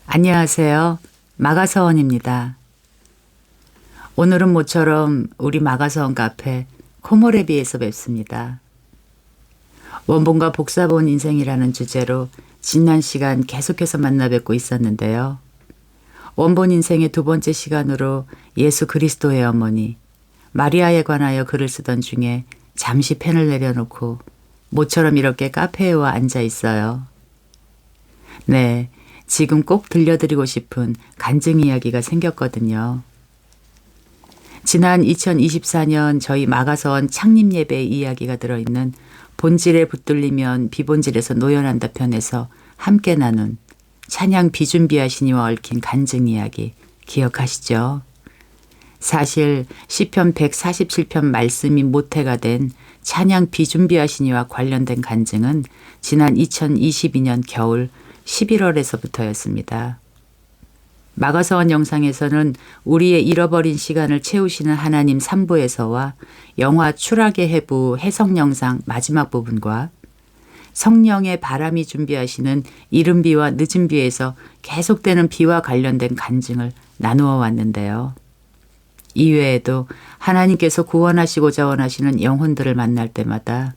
안녕하세요. 마가서원입니다. 오늘은 모처럼 우리 마가서원 카페 코모레비에서 뵙습니다. 원본과 복사본 인생이라는 주제로 지난 시간 계속해서 만나 뵙고 있었는데요. 원본 인생의 두 번째 시간으로 예수 그리스도의 어머니 마리아에 관하여 글을 쓰던 중에 잠시 펜을 내려놓고 모처럼 이렇게 카페에 와 앉아 있어요. 네, 지금 꼭 들려드리고 싶은 간증 이야기가 생겼거든요. 지난 2024년 저희 마가서원 창립 예배의 이야기가 들어있는 본질에 붙들리면 비본질에서 노연한다 편에서 함께 나눈 찬양 비준비하시니와 얽힌 간증 이야기 기억하시죠? 사실 시편 147편 말씀이 모태가 된 찬양 비준비하시니와 관련된 간증은 지난 2022년 겨울 11월에서부터였습니다. 마가서원 영상에서는 우리의 잃어버린 시간을 채우시는 하나님 3부에서와 영화 추락의 해부 해석 영상 마지막 부분과 성령의 바람이 준비하시는 이른 비와 늦은 비에서 계속되는 비와 관련된 간증을 나누어 왔는데요. 이외에도 하나님께서 구원하시고자 원하시는 영혼들을 만날 때마다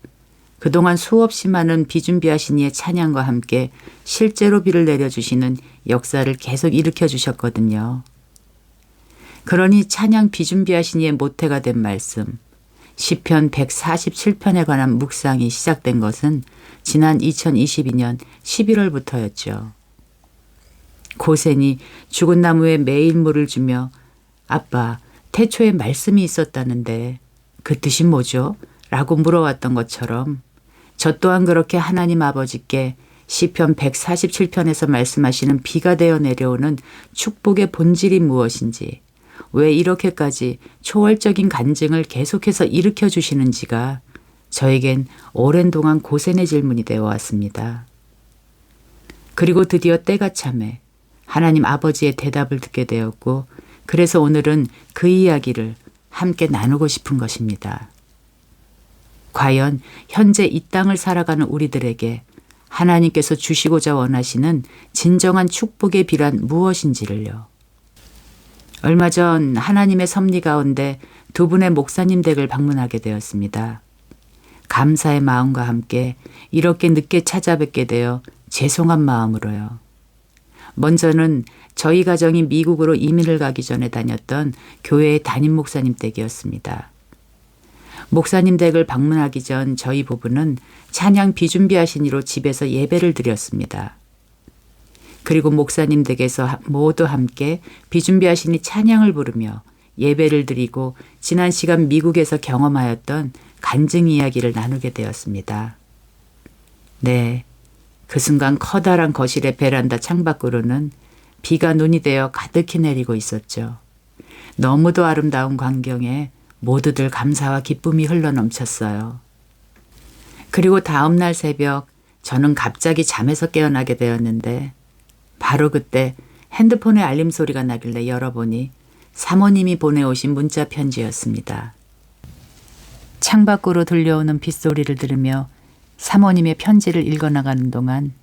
그동안 수없이 많은 비준비하신 이의 찬양과 함께 실제로 비를 내려주시는 역사를 계속 일으켜 주셨거든요. 그러니 찬양 비준비하신 이의 모태가 된 말씀, 시편 147편에 관한 묵상이 시작된 것은 지난 2022년 11월부터였죠. 고센이 죽은 나무에 매일 물을 주며 아빠, 태초에 말씀이 있었다는데 그 뜻이 뭐죠? 라고 물어왔던 것처럼 저 또한 그렇게 하나님 아버지께 시편 147편에서 말씀하시는 비가 되어 내려오는 축복의 본질이 무엇인지, 왜 이렇게까지 초월적인 간증을 계속해서 일으켜 주시는지가 저에겐 오랜 동안 고센의 질문이 되어 왔습니다. 그리고 드디어 때가 참해 하나님 아버지의 대답을 듣게 되었고, 그래서 오늘은 그 이야기를 함께 나누고 싶은 것입니다. 과연 현재 이 땅을 살아가는 우리들에게 하나님께서 주시고자 원하시는 진정한 축복의 비란 무엇인지를요. 얼마 전 하나님의 섭리 가운데 두 분의 목사님 댁을 방문하게 되었습니다. 감사의 마음과 함께 이렇게 늦게 찾아뵙게 되어 죄송한 마음으로요. 먼저는 저희 가정이 미국으로 이민을 가기 전에 다녔던 교회의 담임 목사님 댁이었습니다. 목사님 댁을 방문하기 전 저희 부부는 찬양 비준비하시니로 집에서 예배를 드렸습니다. 그리고 목사님 댁에서 모두 함께 비준비하시니 찬양을 부르며 예배를 드리고 지난 시간 미국에서 경험하였던 간증 이야기를 나누게 되었습니다. 네, 그 순간 커다란 거실의 베란다 창밖으로는 비가 눈이 되어 가득히 내리고 있었죠. 너무도 아름다운 광경에 모두들 감사와 기쁨이 흘러넘쳤어요. 그리고 다음 날 새벽 저는 갑자기 잠에서 깨어나게 되었는데 바로 그때 핸드폰의 알림 소리가 나길래 열어보니 사모님이 보내오신 문자 편지였습니다. 창밖으로 들려오는 빗소리를 들으며 사모님의 편지를 읽어나가는 동안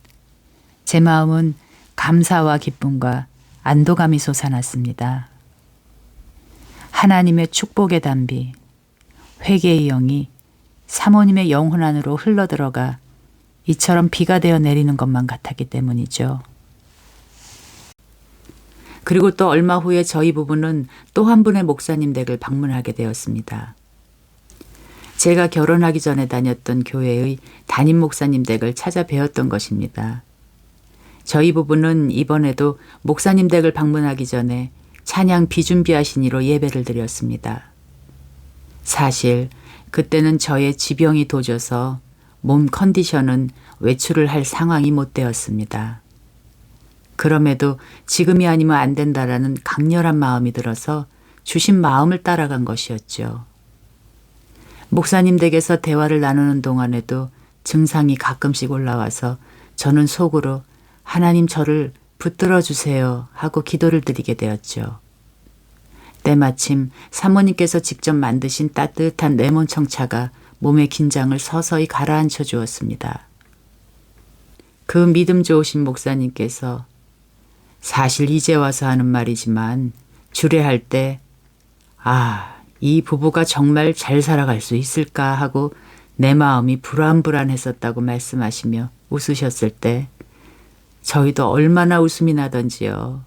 제 마음은 감사와 기쁨과 안도감이 솟아났습니다. 하나님의 축복의 단비, 회개의 영이 사모님의 영혼 안으로 흘러들어가 이처럼 비가 되어 내리는 것만 같았기 때문이죠. 그리고 또 얼마 후에 저희 부부는 또 한 분의 목사님 댁을 방문하게 되었습니다. 제가 결혼하기 전에 다녔던 교회의 담임 목사님 댁을 찾아뵈었던 것입니다. 저희 부부는 이번에도 목사님 댁을 방문하기 전에 찬양 비준비하시니로 예배를 드렸습니다. 사실 그때는 저의 지병이 도져서 몸 컨디션은 외출을 할 상황이 못 되었습니다. 그럼에도 지금이 아니면 안 된다라는 강렬한 마음이 들어서 주신 마음을 따라간 것이었죠. 목사님 댁에서 대화를 나누는 동안에도 증상이 가끔씩 올라와서 저는 속으로 하나님 저를 붙들어 주세요 하고 기도를 드리게 되었죠. 때마침 사모님께서 직접 만드신 따뜻한 레몬 청차가 몸의 긴장을 서서히 가라앉혀 주었습니다. 그 믿음 좋으신 목사님께서 사실 이제 와서 하는 말이지만 주례할 때 이 부부가 정말 잘 살아갈 수 있을까 하고 내 마음이 불안불안했었다고 말씀하시며 웃으셨을 때 저희도 얼마나 웃음이 나던지요.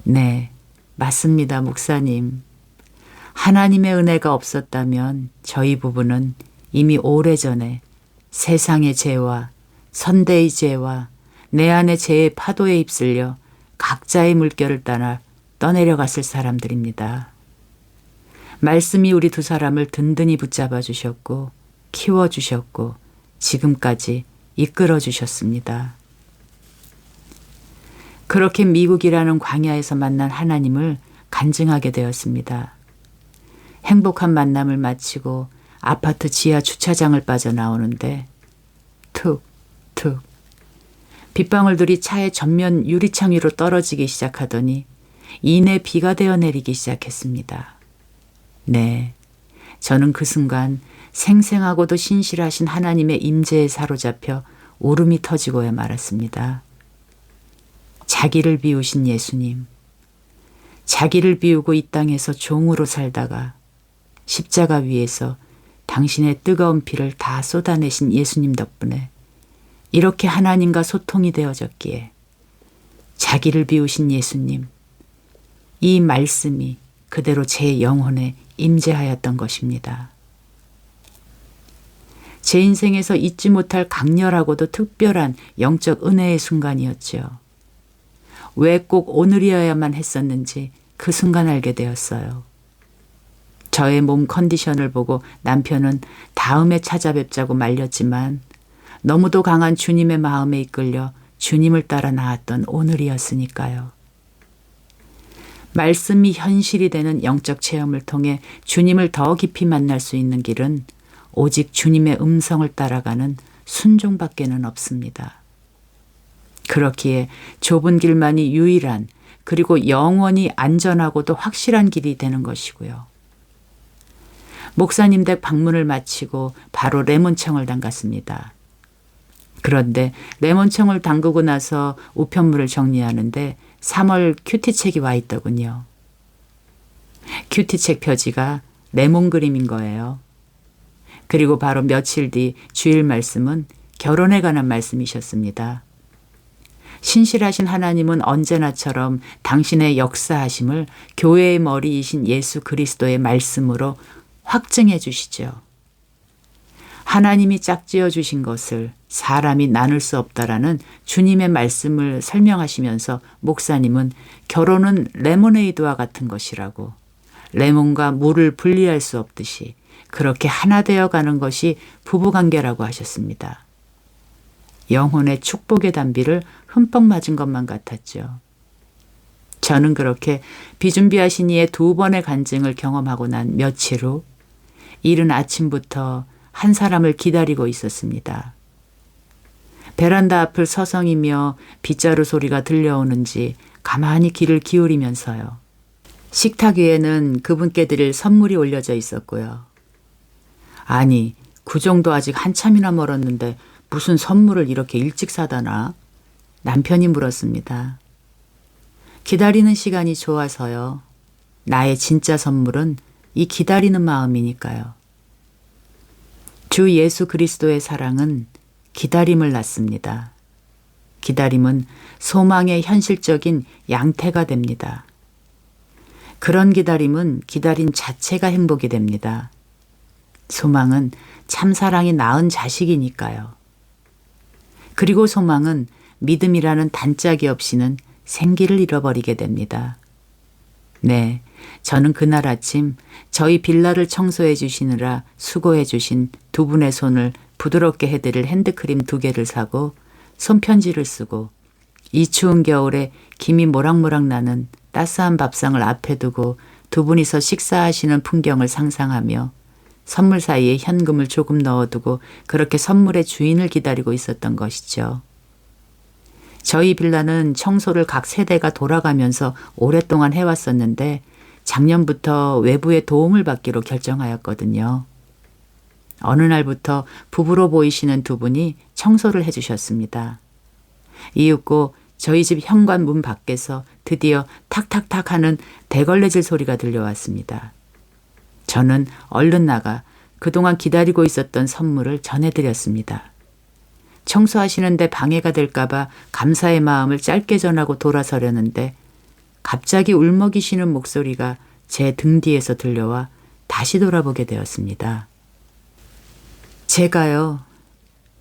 네, 맞습니다, 목사님. 하나님의 은혜가 없었다면 저희 부부는 이미 오래전에 세상의 죄와 선대의 죄와 내 안의 죄의 파도에 휩쓸려 각자의 물결을 따라 떠내려갔을 사람들입니다. 말씀이 우리 두 사람을 든든히 붙잡아 주셨고 키워주셨고 지금까지 이끌어 주셨습니다. 그렇게 미국이라는 광야에서 만난 하나님을 간증하게 되었습니다. 행복한 만남을 마치고 아파트 지하 주차장을 빠져나오는데 툭툭 빗방울들이 차의 전면 유리창 위로 떨어지기 시작하더니 이내 비가 되어 내리기 시작했습니다. 네, 저는 그 순간 생생하고도 신실하신 하나님의 임재에 사로잡혀 울음이 터지고야 말았습니다. 자기를 비우신 예수님, 자기를 비우고 이 땅에서 종으로 살다가 십자가 위에서 당신의 뜨거운 피를 다 쏟아내신 예수님 덕분에 이렇게 하나님과 소통이 되어졌기에 자기를 비우신 예수님, 이 말씀이 그대로 제 영혼에 임재하였던 것입니다. 제 인생에서 잊지 못할 강렬하고도 특별한 영적 은혜의 순간이었죠. 왜 꼭 오늘이어야만 했었는지 그 순간 알게 되었어요. 저의 몸 컨디션을 보고 남편은 다음에 찾아뵙자고 말렸지만 너무도 강한 주님의 마음에 이끌려 주님을 따라 나왔던 오늘이었으니까요. 말씀이 현실이 되는 영적 체험을 통해 주님을 더 깊이 만날 수 있는 길은 오직 주님의 음성을 따라가는 순종밖에는 없습니다. 그렇기에 좁은 길만이 유일한 그리고 영원히 안전하고도 확실한 길이 되는 것이고요. 목사님 댁 방문을 마치고 바로 레몬청을 담갔습니다. 그런데 레몬청을 담그고 나서 우편물을 정리하는데 3월 큐티책이 와 있더군요. 큐티책 표지가 레몬 그림인 거예요. 그리고 바로 며칠 뒤 주일 말씀은 결혼에 관한 말씀이셨습니다. 신실하신 하나님은 언제나처럼 당신의 역사하심을 교회의 머리이신 예수 그리스도의 말씀으로 확증해 주시죠. 하나님이 짝지어 주신 것을 사람이 나눌 수 없다라는 주님의 말씀을 설명하시면서 목사님은 결혼은 레모네이드와 같은 것이라고, 레몬과 물을 분리할 수 없듯이 그렇게 하나 되어 가는 것이 부부관계라고 하셨습니다. 영혼의 축복의 단비를 흠뻑 맞은 것만 같았죠. 저는 그렇게 비준비하신 이의 2번의 간증을 경험하고 난 며칠 후 이른 아침부터 한 사람을 기다리고 있었습니다. 베란다 앞을 서성이며 빗자루 소리가 들려오는지 가만히 귀를 기울이면서요. 식탁 위에는 그분께 드릴 선물이 올려져 있었고요. 아니, 그 정도 아직 한참이나 멀었는데 무슨 선물을 이렇게 일찍 사다나? 남편이 물었습니다. 기다리는 시간이 좋아서요. 나의 진짜 선물은 이 기다리는 마음이니까요. 주 예수 그리스도의 사랑은 기다림을 낳습니다. 기다림은 소망의 현실적인 양태가 됩니다. 그런 기다림은 기다린 자체가 행복이 됩니다. 소망은 참사랑이 낳은 자식이니까요. 그리고 소망은 믿음이라는 단짝이 없이는 생기를 잃어버리게 됩니다. 네, 저는 그날 아침 저희 빌라를 청소해 주시느라 수고해 주신 2분의 손을 부드럽게 해드릴 핸드크림 2개를 사고 손편지를 쓰고 이 추운 겨울에 김이 모락모락 나는 따스한 밥상을 앞에 두고 2분이서 식사하시는 풍경을 상상하며 선물 사이에 현금을 조금 넣어두고 그렇게 선물의 주인을 기다리고 있었던 것이죠. 저희 빌라는 청소를 각 세대가 돌아가면서 오랫동안 해왔었는데 작년부터 외부의 도움을 받기로 결정하였거든요. 어느 날부터 부부로 보이시는 2분이 청소를 해주셨습니다. 이윽고 저희 집 현관문 밖에서 드디어 탁탁탁 하는 대걸레질 소리가 들려왔습니다. 저는 얼른 나가 그동안 기다리고 있었던 선물을 전해드렸습니다. 청소하시는데 방해가 될까봐 감사의 마음을 짧게 전하고 돌아서려는데 갑자기 울먹이시는 목소리가 제 등 뒤에서 들려와 다시 돌아보게 되었습니다.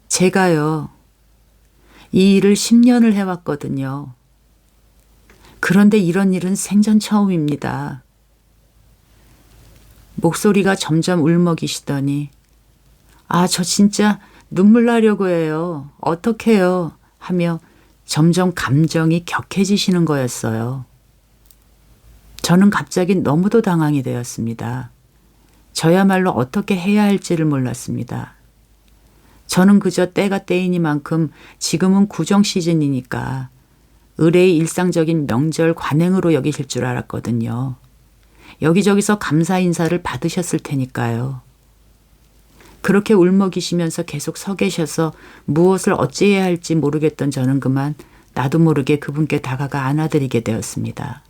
제가요. 이 일을 10년을 해왔거든요. 그런데 이런 일은 생전 처음입니다. 목소리가 점점 울먹이시더니 저 진짜 눈물 나려고 해요. 어떡해요. 하며 점점 감정이 격해지시는 거였어요. 저는 갑자기 너무도 당황이 되었습니다. 저야말로 어떻게 해야 할지를 몰랐습니다. 저는 그저 때가 때이니만큼 지금은 구정 시즌이니까 의뢰의 일상적인 명절 관행으로 여기실 줄 알았거든요. 여기저기서 감사 인사를 받으셨을 테니까요. 그렇게 울먹이시면서 계속 서 계셔서 무엇을 어찌해야 할지 모르겠던 저는 그만 나도 모르게 그분께 다가가 안아드리게 되었습니다.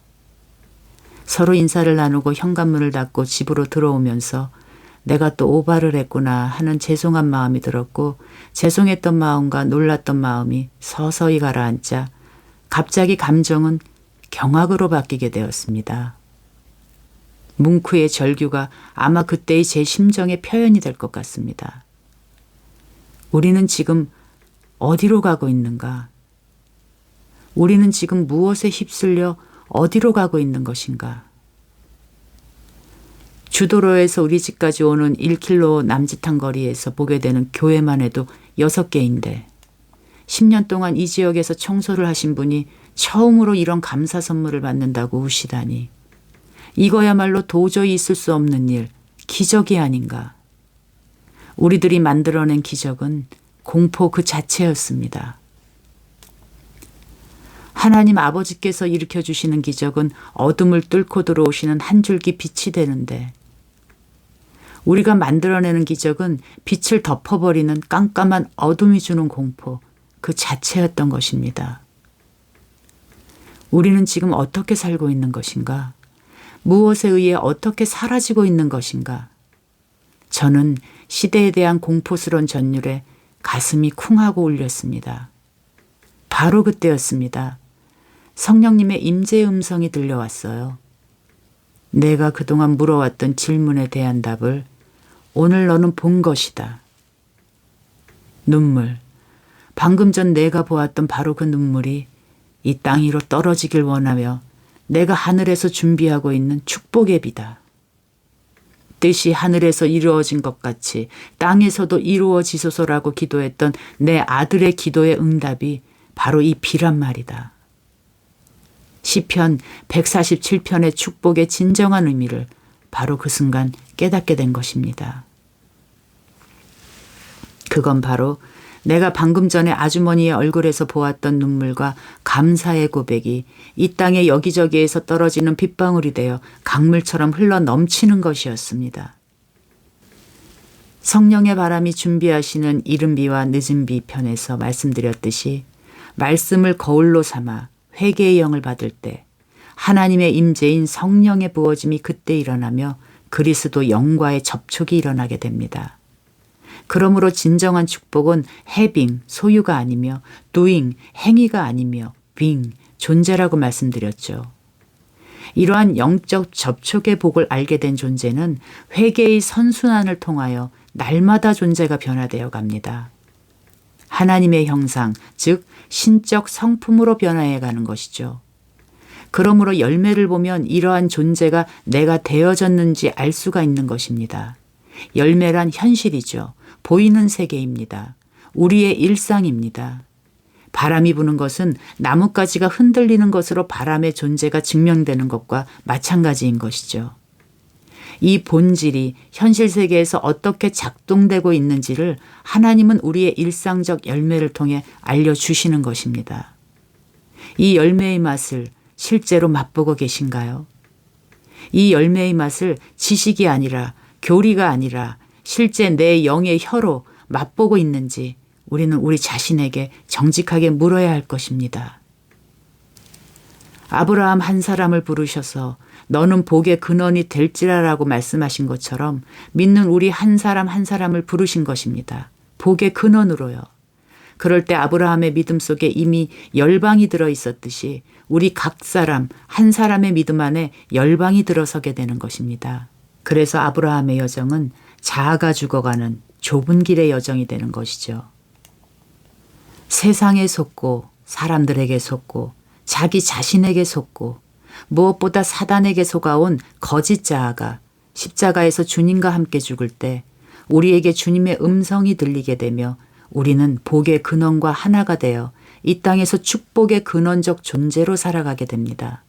서로 인사를 나누고 현관문을 닫고 집으로 들어오면서 내가 또 오바를 했구나 하는 죄송한 마음이 들었고 죄송했던 마음과 놀랐던 마음이 서서히 가라앉자 갑자기 감정은 경악으로 바뀌게 되었습니다. 뭉크의 절규가 아마 그때의 제 심정의 표현이 될 것 같습니다. 우리는 지금 어디로 가고 있는가? 우리는 지금 무엇에 휩쓸려 어디로 가고 있는 것인가? 주도로에서 우리 집까지 오는 1km 남짓한 거리에서 보게 되는 교회만 해도 6개인데 10년 동안 이 지역에서 청소를 하신 분이 처음으로 이런 감사 선물을 받는다고 우시다니. 이거야말로 도저히 있을 수 없는 일, 기적이 아닌가. 우리들이 만들어낸 기적은 공포 그 자체였습니다. 하나님 아버지께서 일으켜주시는 기적은 어둠을 뚫고 들어오시는 한 줄기 빛이 되는데 우리가 만들어내는 기적은 빛을 덮어버리는 깜깜한 어둠이 주는 공포 그 자체였던 것입니다. 우리는 지금 어떻게 살고 있는 것인가? 무엇에 의해 어떻게 사라지고 있는 것인가? 저는 시대에 대한 공포스러운 전율에 가슴이 쿵하고 울렸습니다. 바로 그때였습니다. 성령님의 임재의 음성이 들려왔어요. 내가 그동안 물어왔던 질문에 대한 답을 오늘 너는 본 것이다. 눈물. 방금 전 내가 보았던 바로 그 눈물이 이 땅 위로 떨어지길 원하며 내가 하늘에서 준비하고 있는 축복의 비다. 뜻이 하늘에서 이루어진 것 같이 땅에서도 이루어지소서라고 기도했던 내 아들의 기도의 응답이 바로 이 비란 말이다. 시편 147편의 축복의 진정한 의미를 바로 그 순간 깨닫게 된 것입니다. 그건 바로 내가 방금 전에 아주머니의 얼굴에서 보았던 눈물과 감사의 고백이 이 땅의 여기저기에서 떨어지는 빗방울이 되어 강물처럼 흘러 넘치는 것이었습니다. 성령의 바람이 준비하시는 이른 비와 늦은 비 편에서 말씀드렸듯이 말씀을 거울로 삼아 회개의 영을 받을 때 하나님의 임재인 성령의 부어짐이 그때 일어나며 그리스도 영과의 접촉이 일어나게 됩니다. 그러므로 진정한 축복은 having, 소유가 아니며 doing, 행위가 아니며 being, 존재라고 말씀드렸죠. 이러한 영적 접촉의 복을 알게 된 존재는 회개의 선순환을 통하여 날마다 존재가 변화되어 갑니다. 하나님의 형상, 즉 신적 성품으로 변화해 가는 것이죠. 그러므로 열매를 보면 이러한 존재가 내가 되어졌는지 알 수가 있는 것입니다. 열매란 현실이죠. 보이는 세계입니다. 우리의 일상입니다. 바람이 부는 것은 나뭇가지가 흔들리는 것으로 바람의 존재가 증명되는 것과 마찬가지인 것이죠. 이 본질이 현실 세계에서 어떻게 작동되고 있는지를 하나님은 우리의 일상적 열매를 통해 알려주시는 것입니다. 이 열매의 맛을 실제로 맛보고 계신가요? 이 열매의 맛을 지식이 아니라 교리가 아니라 실제 내 영의 혀로 맛보고 있는지 우리는 우리 자신에게 정직하게 물어야 할 것입니다. 아브라함 한 사람을 부르셔서 너는 복의 근원이 될지라라고 말씀하신 것처럼 믿는 우리 한 사람 한 사람을 부르신 것입니다. 복의 근원으로요. 그럴 때 아브라함의 믿음 속에 이미 열방이 들어 있었듯이 우리 각 사람 한 사람의 믿음 안에 열방이 들어서게 되는 것입니다. 그래서 아브라함의 여정은 자아가 죽어가는 좁은 길의 여정이 되는 것이죠. 세상에 속고 사람들에게 속고 자기 자신에게 속고 무엇보다 사단에게 속아온 거짓 자아가 십자가에서 주님과 함께 죽을 때 우리에게 주님의 음성이 들리게 되며 우리는 복의 근원과 하나가 되어 이 땅에서 축복의 근원적 존재로 살아가게 됩니다.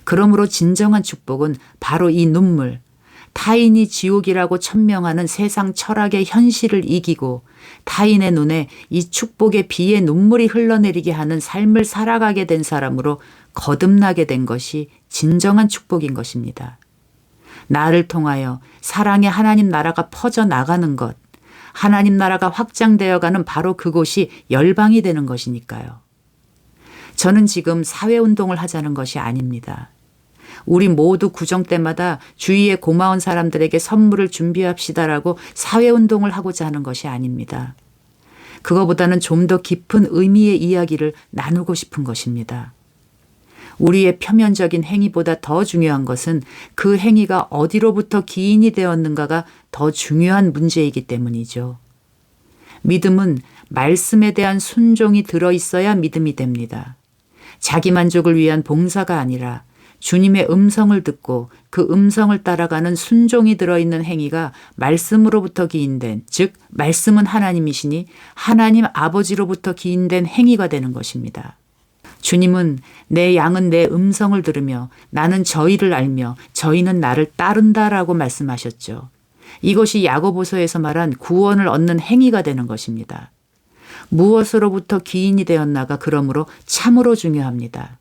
그러므로 진정한 축복은 바로 이 눈물, 타인이 지옥이라고 천명하는 세상 철학의 현실을 이기고 타인의 눈에 이 축복의 비의 눈물이 흘러내리게 하는 삶을 살아가게 된 사람으로 거듭나게 된 것이 진정한 축복인 것입니다. 나를 통하여 사랑의 하나님 나라가 퍼져나가는 것, 하나님 나라가 확장되어가는 바로 그곳이 열방이 되는 것이니까요. 저는 지금 사회운동을 하자는 것이 아닙니다. 우리 모두 구정 때마다 주위에 고마운 사람들에게 선물을 준비합시다라고 사회운동을 하고자 하는 것이 아닙니다. 그거보다는 좀 더 깊은 의미의 이야기를 나누고 싶은 것입니다. 우리의 표면적인 행위보다 더 중요한 것은 그 행위가 어디로부터 기인이 되었는가가 더 중요한 문제이기 때문이죠. 믿음은 말씀에 대한 순종이 들어있어야 믿음이 됩니다. 자기 만족을 위한 봉사가 아니라 주님의 음성을 듣고 그 음성을 따라가는 순종이 들어있는 행위가 말씀으로부터 기인된, 즉 말씀은 하나님이시니 하나님 아버지로부터 기인된 행위가 되는 것입니다. 주님은 내 양은 내 음성을 들으며 나는 저희를 알며 저희는 나를 따른다라고 말씀하셨죠. 이것이 야고보서에서 말한 구원을 얻는 행위가 되는 것입니다. 무엇으로부터 기인이 되었나가 그러므로 참으로 중요합니다.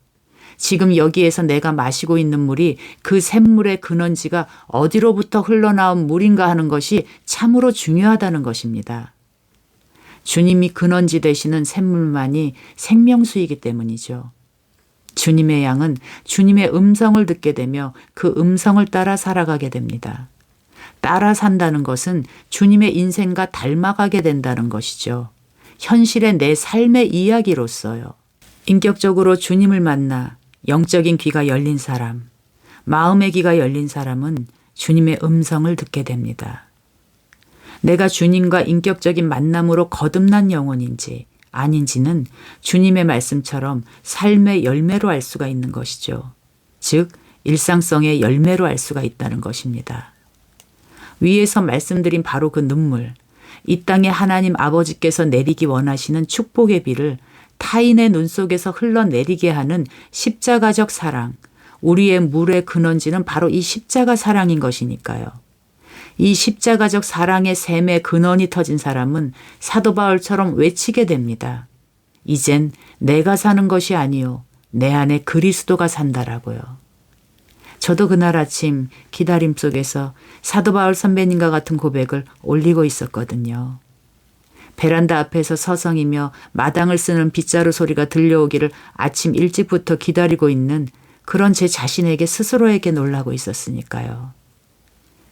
지금 여기에서 내가 마시고 있는 물이 그 샘물의 근원지가 어디로부터 흘러나온 물인가 하는 것이 참으로 중요하다는 것입니다. 주님이 근원지 되시는 샘물만이 생명수이기 때문이죠. 주님의 양은 주님의 음성을 듣게 되며 그 음성을 따라 살아가게 됩니다. 따라 산다는 것은 주님의 인생과 닮아가게 된다는 것이죠. 현실의 내 삶의 이야기로서요. 인격적으로 주님을 만나 영적인 귀가 열린 사람, 마음의 귀가 열린 사람은 주님의 음성을 듣게 됩니다. 내가 주님과 인격적인 만남으로 거듭난 영혼인지 아닌지는 주님의 말씀처럼 삶의 열매로 알 수가 있는 것이죠. 즉 일상성의 열매로 알 수가 있다는 것입니다. 위에서 말씀드린 바로 그 눈물, 이 땅에 하나님 아버지께서 내리기 원하시는 축복의 비를 타인의 눈 속에서 흘러내리게 하는 십자가적 사랑, 우리의 물의 근원지는 바로 이 십자가 사랑인 것이니까요. 이 십자가적 사랑의 샘의 근원이 터진 사람은 사도 바울처럼 외치게 됩니다. 이젠 내가 사는 것이 아니요 내 안에 그리스도가 산다라고요. 저도 그날 아침 기다림 속에서 사도 바울 선배님과 같은 고백을 올리고 있었거든요. 베란다 앞에서 서성이며 마당을 쓰는 빗자루 소리가 들려오기를 아침 일찍부터 기다리고 있는 그런 제 자신에게 스스로에게 놀라고 있었으니까요.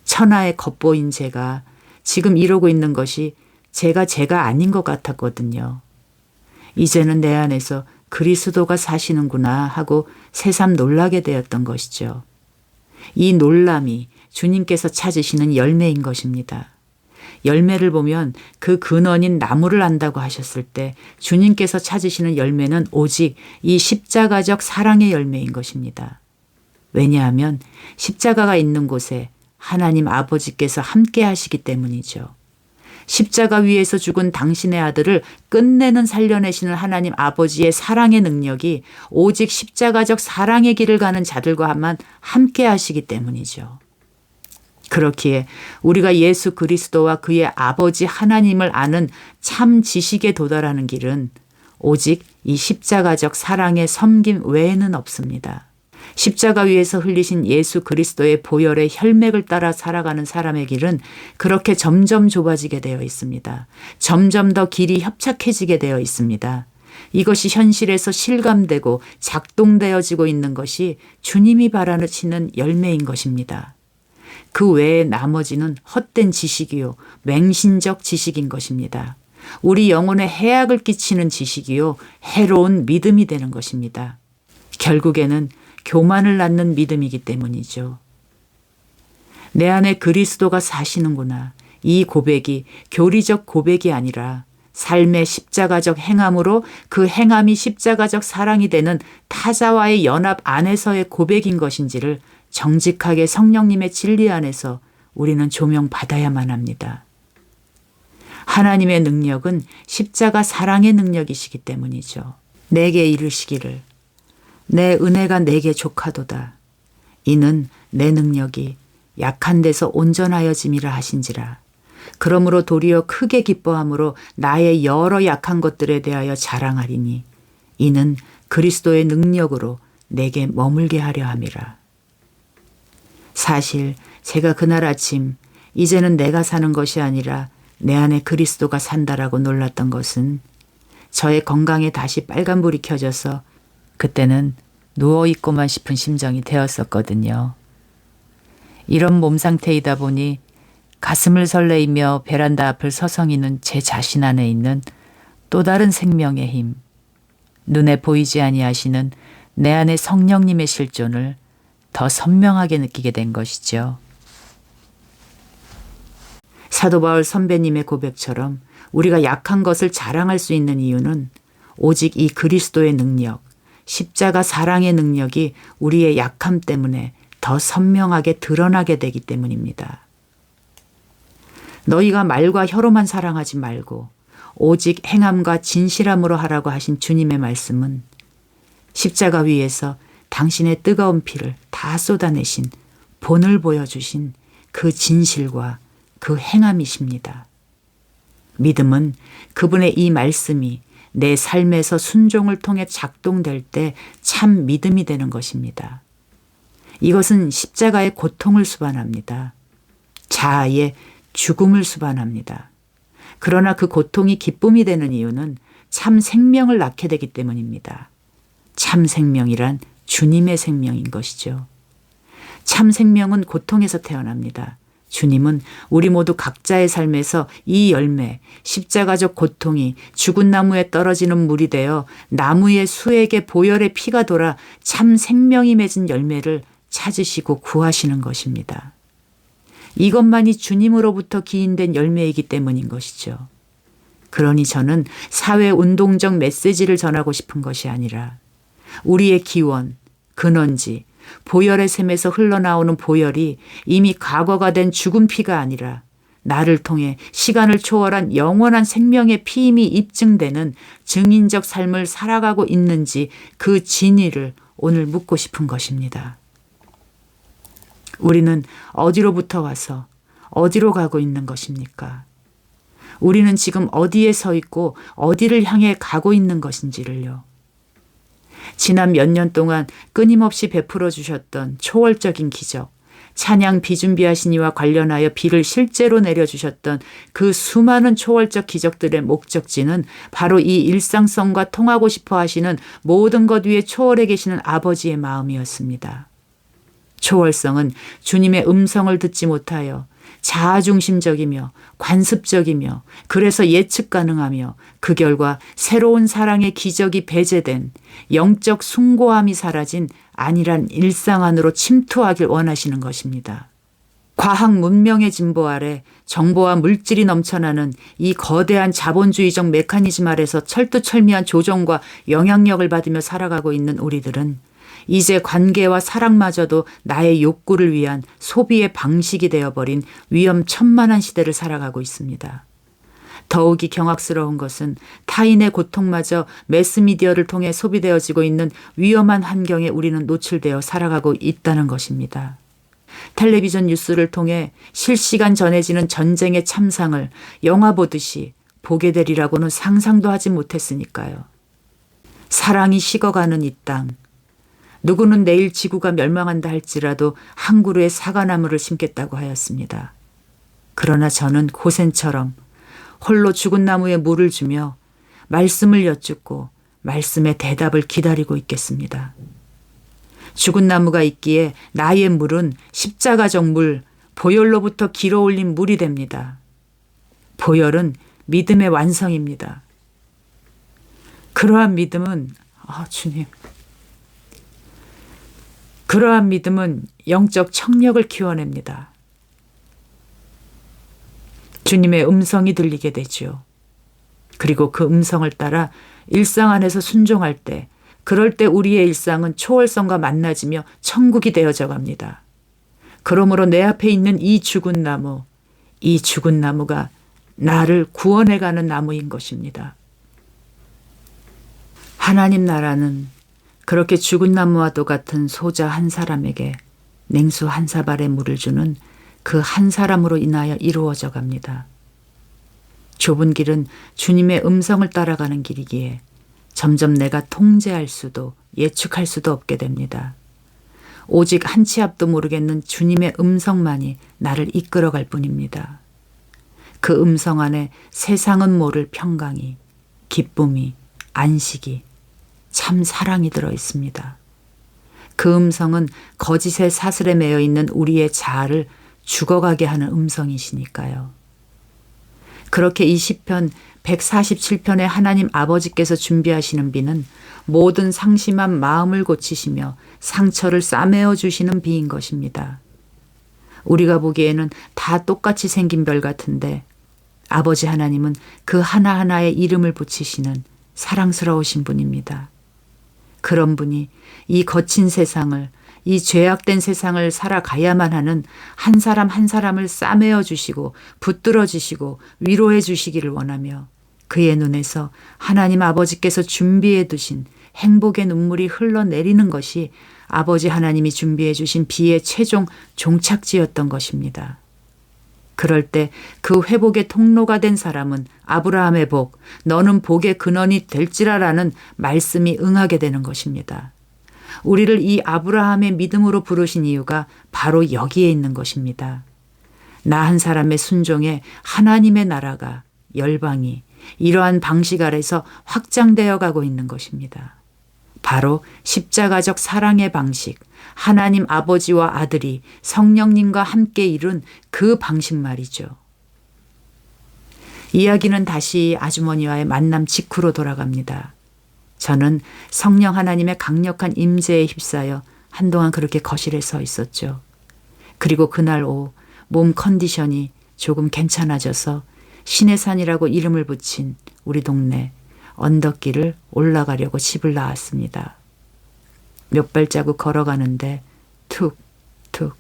천하의 겉보인 제가 지금 이러고 있는 것이 제가 아닌 것 같았거든요. 이제는 내 안에서 그리스도가 사시는구나 하고 새삼 놀라게 되었던 것이죠. 이 놀람이 주님께서 찾으시는 열매인 것입니다. 열매를 보면 그 근원인 나무를 안다고 하셨을 때 주님께서 찾으시는 열매는 오직 이 십자가적 사랑의 열매인 것입니다. 왜냐하면 십자가가 있는 곳에 하나님 아버지께서 함께 하시기 때문이죠. 십자가 위에서 죽은 당신의 아들을 끝내는 살려내시는 하나님 아버지의 사랑의 능력이 오직 십자가적 사랑의 길을 가는 자들과만 함께 하시기 때문이죠. 그렇기에 우리가 예수 그리스도와 그의 아버지 하나님을 아는 참 지식에 도달하는 길은 오직 이 십자가적 사랑의 섬김 외에는 없습니다. 십자가 위에서 흘리신 예수 그리스도의 보혈의 혈맥을 따라 살아가는 사람의 길은 그렇게 점점 좁아지게 되어 있습니다. 점점 더 길이 협착해지게 되어 있습니다. 이것이 현실에서 실감되고 작동되어지고 있는 것이 주님이 바라시는 열매인 것입니다. 그 외에 나머지는 헛된 지식이요 맹신적 지식인 것입니다. 우리 영혼에 해악을 끼치는 지식이요 해로운 믿음이 되는 것입니다. 결국에는 교만을 낳는 믿음이기 때문이죠. 내 안에 그리스도가 사시는구나. 이 고백이 교리적 고백이 아니라 삶의 십자가적 행함으로 그 행함이 십자가적 사랑이 되는 타자와의 연합 안에서의 고백인 것인지를 정직하게 성령님의 진리 안에서 우리는 조명받아야만 합니다. 하나님의 능력은 십자가 사랑의 능력이시기 때문이죠. 내게 이르시기를 내 은혜가 내게 족하도다. 이는 내 능력이 약한 데서 온전하여짐이라 하신지라. 그러므로 도리어 크게 기뻐함으로 나의 여러 약한 것들에 대하여 자랑하리니 이는 그리스도의 능력으로 내게 머물게 하려 함이라. 사실 제가 그날 아침 이제는 내가 사는 것이 아니라 내 안에 그리스도가 산다라고 놀랐던 것은 저의 건강에 다시 빨간불이 켜져서 그때는 누워있고만 싶은 심정이 되었었거든요. 이런 몸 상태이다 보니 가슴을 설레이며 베란다 앞을 서성이는 제 자신 안에 있는 또 다른 생명의 힘, 눈에 보이지 아니하시는 내 안의 성령님의 실존을 더 선명하게 느끼게 된 것이죠. 사도 바울 선배님의 고백처럼 우리가 약한 것을 자랑할 수 있는 이유는 오직 이 그리스도의 능력, 십자가 사랑의 능력이 우리의 약함 때문에 더 선명하게 드러나게 되기 때문입니다. 너희가 말과 혀로만 사랑하지 말고 오직 행함과 진실함으로 하라고 하신 주님의 말씀은 십자가 위에서 당신의 뜨거운 피를 다 쏟아내신 본을 보여주신 그 진실과 그 행함이십니다. 믿음은 그분의 이 말씀이 내 삶에서 순종을 통해 작동될 때 참 믿음이 되는 것입니다. 이것은 십자가의 고통을 수반합니다. 자아의 죽음을 수반합니다. 그러나 그 고통이 기쁨이 되는 이유는 참 생명을 낳게 되기 때문입니다. 참 생명이란 주님의 생명인 것이죠. 참 생명은 고통에서 태어납니다. 주님은 우리 모두 각자의 삶에서 이 열매, 십자가적 고통이 죽은 나무에 떨어지는 물이 되어 나무의 수에게 보혈의 피가 돌아 참 생명이 맺은 열매를 찾으시고 구하시는 것입니다. 이것만이 주님으로부터 기인된 열매이기 때문인 것이죠. 그러니 저는 사회운동적 메시지를 전하고 싶은 것이 아니라 우리의 기원, 근원지, 보혈의 샘에서 흘러나오는 보혈이 이미 과거가 된 죽은 피가 아니라 나를 통해 시간을 초월한 영원한 생명의 피임이 입증되는 증인적 삶을 살아가고 있는지 그 진위를 오늘 묻고 싶은 것입니다. 우리는 어디로부터 와서 어디로 가고 있는 것입니까? 우리는 지금 어디에 서 있고 어디를 향해 가고 있는 것인지를요. 지난 몇 년 동안 끊임없이 베풀어 주셨던 초월적인 기적, 찬양 비준비하신 이와 관련하여 비를 실제로 내려주셨던 그 수많은 초월적 기적들의 목적지는 바로 이 일상성과 통하고 싶어 하시는 모든 것 위에 초월해 계시는 아버지의 마음이었습니다. 초월성은 주님의 음성을 듣지 못하여 자아중심적이며 관습적이며 그래서 예측 가능하며 그 결과 새로운 사랑의 기적이 배제된 영적 숭고함이 사라진 안일한 일상 안으로 침투하길 원하시는 것입니다. 과학 문명의 진보 아래 정보와 물질이 넘쳐나는 이 거대한 자본주의적 메커니즘 아래서 철두철미한 조정과 영향력을 받으며 살아가고 있는 우리들은 이제 관계와 사랑마저도 나의 욕구를 위한 소비의 방식이 되어버린 위험천만한 시대를 살아가고 있습니다. 더욱이 경악스러운 것은 타인의 고통마저 매스미디어를 통해 소비되어지고 있는 위험한 환경에 우리는 노출되어 살아가고 있다는 것입니다. 텔레비전 뉴스를 통해 실시간 전해지는 전쟁의 참상을 영화 보듯이 보게 되리라고는 상상도 하지 못했으니까요. 사랑이 식어가는 이 땅, 누구는 내일 지구가 멸망한다 할지라도 한 그루의 사과나무를 심겠다고 하였습니다. 그러나 저는 고센처럼 홀로 죽은 나무에 물을 주며 말씀을 여쭙고 말씀의 대답을 기다리고 있겠습니다. 죽은 나무가 있기에 나의 물은 십자가적 물, 보혈로부터 길어 올린 물이 됩니다. 보혈은 믿음의 완성입니다. 그러한 믿음은 주님, 그러한 믿음은 영적 청력을 키워냅니다. 주님의 음성이 들리게 되죠. 그리고 그 음성을 따라 일상 안에서 순종할 때, 그럴 때 우리의 일상은 초월성과 만나지며 천국이 되어져 갑니다. 그러므로 내 앞에 있는 이 죽은 나무가 나를 구원해가는 나무인 것입니다. 하나님 나라는 그렇게 죽은 나무와도 같은 소자 한 사람에게 냉수 한 사발의 물을 주는 그 한 사람으로 인하여 이루어져 갑니다. 좁은 길은 주님의 음성을 따라가는 길이기에 점점 내가 통제할 수도 예측할 수도 없게 됩니다. 오직 한 치 앞도 모르겠는 주님의 음성만이 나를 이끌어갈 뿐입니다. 그 음성 안에 세상은 모를 평강이, 기쁨이, 안식이, 참 사랑이 들어 있습니다. 그 음성은 거짓의 사슬에 매여 있는 우리의 자아를 죽어가게 하는 음성이시니까요. 그렇게 이 시편 147편에 하나님 아버지께서 준비하시는 비는 모든 상심한 마음을 고치시며 상처를 싸매어 주시는 비인 것입니다. 우리가 보기에는 다 똑같이 생긴 별 같은데 아버지 하나님은 그 하나하나에 이름을 붙이시는 사랑스러우신 분입니다. 그런 분이 이 거친 세상을, 이 죄악된 세상을 살아가야만 하는 한 사람 한 사람을 싸매어 주시고 붙들어 주시고 위로해 주시기를 원하며 그의 눈에서 하나님 아버지께서 준비해 두신 행복의 눈물이 흘러내리는 것이 아버지 하나님이 준비해 주신 비의 최종 종착지였던 것입니다. 그럴 때 그 회복의 통로가 된 사람은 아브라함의 복, 너는 복의 근원이 될지라라는 말씀이 응하게 되는 것입니다. 우리를 이 아브라함의 믿음으로 부르신 이유가 바로 여기에 있는 것입니다. 나 한 사람의 순종에 하나님의 나라가, 열방이 이러한 방식 아래서 확장되어 가고 있는 것입니다. 바로 십자가적 사랑의 방식, 하나님 아버지와 아들이 성령님과 함께 이룬 그 방식 말이죠. 이야기는 다시 아주머니와의 만남 직후로 돌아갑니다. 저는 성령 하나님의 강력한 임재에 휩싸여 한동안 그렇게 거실에 서 있었죠. 그리고 그날 오후 몸 컨디션이 조금 괜찮아져서 신해산이라고 이름을 붙인 우리 동네 언덕길을 올라가려고 집을 나왔습니다. 몇 발자국 걸어가는데 툭툭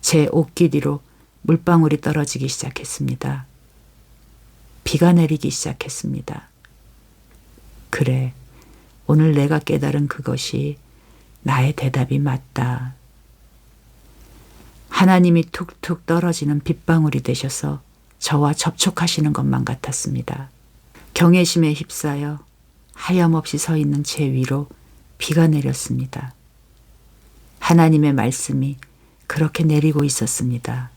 제 옷깃 위로 물방울이 떨어지기 시작했습니다. 비가 내리기 시작했습니다. 그래, 오늘 내가 깨달은 그것이 나의 대답이 맞다. 하나님이 툭툭 떨어지는 빗방울이 되셔서 저와 접촉하시는 것만 같았습니다. 경외심에 휩싸여 하염없이 서 있는 제 위로 비가 내렸습니다. 하나님의 말씀이 그렇게 내리고 있었습니다.